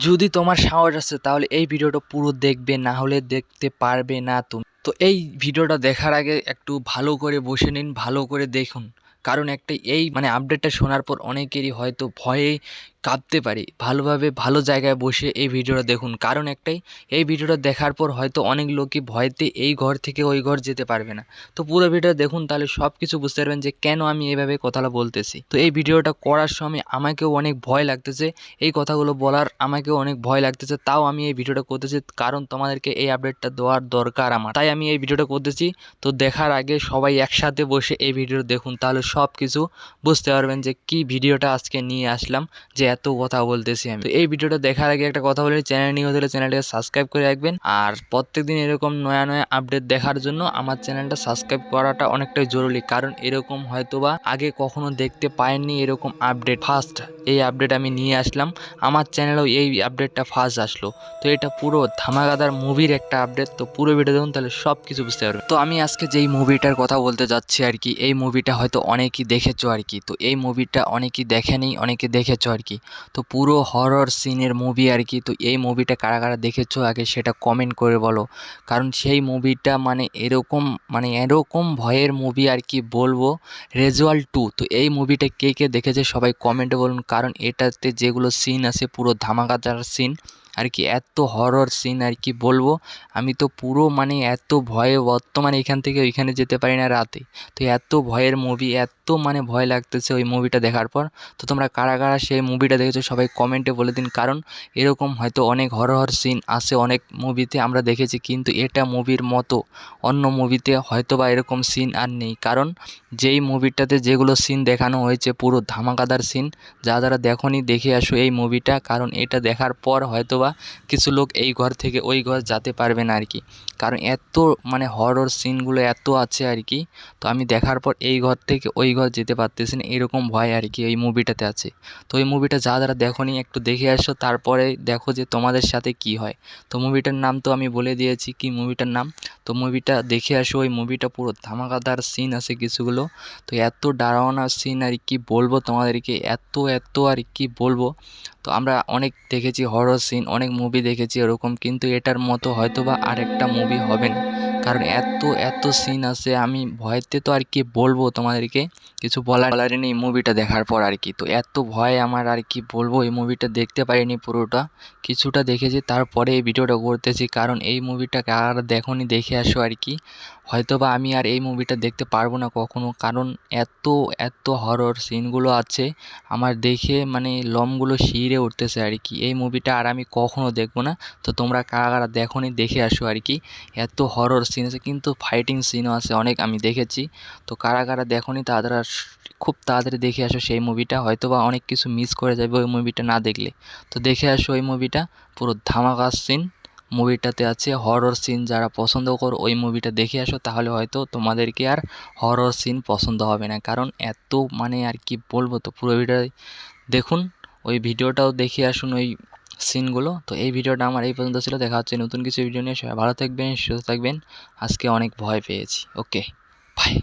যদি তোমার সাহস আছে তাহলে এই ভিডিওটা পুরো দেখবে, না হলে দেখতে পারবে না তুমি। তো এই ভিডিওটা দেখার আগে একটু ভালো করে বসে নিন, ভালো করে দেখুন। কারণ একটা এই আপডেটটা শোনার পর অনেকেরই হয়তো ভয়ে কাঁপতে পারে। ভালোভাবে ভালো জায়গায় বসে এই ভিডিওটা দেখুন। কারণ একটাই, এই ভিডিওটা দেখার পর হয়তো অনেক লোকই ভয়তে এই ঘর থেকে ওই ঘর যেতে পারবে না। তো পুরো ভিডিও দেখুন, তাহলে সব কিছু বুঝতে পারবেন যে কেন আমি এইভাবে কথাটা বলতেছি। তো এই ভিডিওটা করার সময় আমাকেও অনেক ভয় লাগতেছে, এই কথাগুলো বলার আমাকেও অনেক ভয় লাগতেছে, তাও আমি এই ভিডিওটা করতেছি। কারণ তোমাদেরকে এই আপডেটটা দেওয়ার দরকার আমার, তাই আমি এই ভিডিওটা করতেছি। তো দেখার আগে সবাই একসাথে বসে এই ভিডিওটা দেখুন, তাহলে সব কিছু বুঝতে পারবেন যে কি ভিডিওটা আজকে নিয়ে আসলাম, যে এত কথা বলতেছি আমি। তো এই ভিডিওটা দেখার আগে একটা কথা বলি, চ্যানেল নিয়ে হলে চ্যানেলটাকে সাবস্ক্রাইব করে রাখবেন। আর প্রত্যেকদিন এরকম নয়া নয়া আপডেট দেখার জন্য আমার চ্যানেলটা সাবস্ক্রাইব করাটা অনেকটাই জরুরি। কারণ এরকম হয়তোবা আগে কখনো দেখতে পাইনি এরকম আপডেট, ফার্স্ট এই আপডেট আমি নিয়ে আসলাম। আমার চ্যানেলেও এই আপডেটটা ফার্স্ট আসলো। তো এটা পুরো ধামাকাদার মুভির একটা আপডেট। তো পুরো ভিডিও দেখুন, তাহলে সব কিছু বুঝতে পারবেন। তো আমি আজকে যেই মুভিটার কথা বলতে যাচ্ছি আর কি, এই মুভিটা হয়তো অনেকেই দেখেছো আর কি। তো এই মুভিটা অনেকেই দেখেনি, অনেকে দেখেছো আর কি। তো পুরো হরর সিনের মুভি আর কি। তো এই মুভিটা কারা কারা দেখেছো আগে সেটা কমেন্ট করে বলো। কারণ সেই মুভিটা এরকম ভয়ের মুভি আর কি বলবো, রেজওয়াল 2। তো এই মুভিটা কে কে দেখেছে সবাই কমেন্টে বলুন। কারণ এটাতে যেগুলো সিন আছে পুরো ধামাকাদার সিন আর কি, এত হরর সিন আর কি বলবো। আমি তো পুরো এত ভয়ে বর্তমানে এখান থেকে ওইখানে যেতে পারি না রাতে। তো এত ভয়ের মুভি, এত ভয় লাগতেছে ওই মুভিটা দেখার পর। তো তোমরা কারা কারা সেই মুভিটা দেখেছো সবাই কমেন্টে বলে দিন। কারণ এরকম হয়তো অনেক হরর সিন আছে অনেক মুভিতে আমরা দেখেছি, কিন্তু এটা মুভির মতো অন্য মুভিতে হয়তো বা এরকম সিন আর নেই। কারণ যেই মুভিটাতে যেগুলো সিন দেখানো হয়েছে পুরো ধামাকাদার সিন, যারা দেখোনি দেখে আসো এই মুভিটা। কারণ এটা দেখার পর হয়তোবা কিছু লোক এই ঘর থেকে ওই ঘর যেতে পারবে না আর কি। কারণ এত হরর সিনগুলো এত আছে আর কি। তো আমি দেখার পর এই ঘর থেকে ওই ঘর যেতে পারতেছি না, এরকম ভয় আর কি এই মুভিটাতে আছে। তো এই মুভিটা যারা দেখোনি একটু দেখে আসো, তারপরে দেখো যে তোমাদের সাথে কি হয়। তো মুভিটার নাম তো আমি বলে দিয়েছি কি মুভিটার নাম। তো মুভিটা দেখে আসো, ওই মুভিটা পুরো ধামাকাদার সিন আছে কিছুগুলো। তো এত ডরাওনা সিন আর কি বলবো তোমাদেরকে, এত আর কি বলবো। তো আমরা অনেক দেখেছি হরর সিন, অনেক মুভি দেখেছি এরকম, কিন্তু এটার মতো হয়তোবা আরেকটা মুভি হবে না। কারণ এত সিন আছে, আমি ভয়তে তো আর কি বলবো তোমাদেরকে, কিছু বলারই নেই মুভিটা দেখার পর আর কি। তো এত ভয় আমার আর কি বলবো, এই মুভিটা দেখতে পারিনি পুরোটা, কিছুটা দেখেছি তারপরে এই ভিডিওটা করতেছি। কারণ এই মুভিটা কারা দেখোনি দেখে আসো আর কি। হয়তোবা আমি আর এই মুভিটা দেখতে পারবো না কখনো, কারণ এত হরর সিনগুলো আছে আমার দেখে লোমগুলো শিরে উঠতেছে আর কি। এই মুভিটা আর আমি কখনো দেখবো না। তো তোমরা কারা কারা দেখোনি দেখে আসো আর কি। এত হরর সিন আছে, কিন্তু ফাইটিং সিনও আছে অনেক আমি দেখেছি। তো কারা কারা দেখোনি তারা খুব তাড়াতাড়ি দেখে আসো সেই মুভিটা, হয়তোবা অনেক কিছু মিস করে যাবে ওই মুভিটা না দেখলে। তো দেখে আসো ওই মুভিটা, পুরো ধামাকা সিন মুভিটাতে আছে। হরর সিন যারা পছন্দ করো ওই মুভিটা দেখে আসো, তাহলে হয়তো তোমাদেরকে আর হরর সিন পছন্দ হবে না। কারণ এত আর কি বলবো। তো পুরো ভিডিও দেখুন, ওই ভিডিওটাও দেখে আসুন ওই সিনগুলো। তো এই ভিডিওটা আমার এই পর্যন্ত ছিল, দেখা হচ্ছে নতুন কিছু ভিডিও নিয়ে। সবাই ভালো থাকবেন, সুস্থ থাকবেন। আজকে অনেক ভয় পেয়েছি। ওকে, বাই।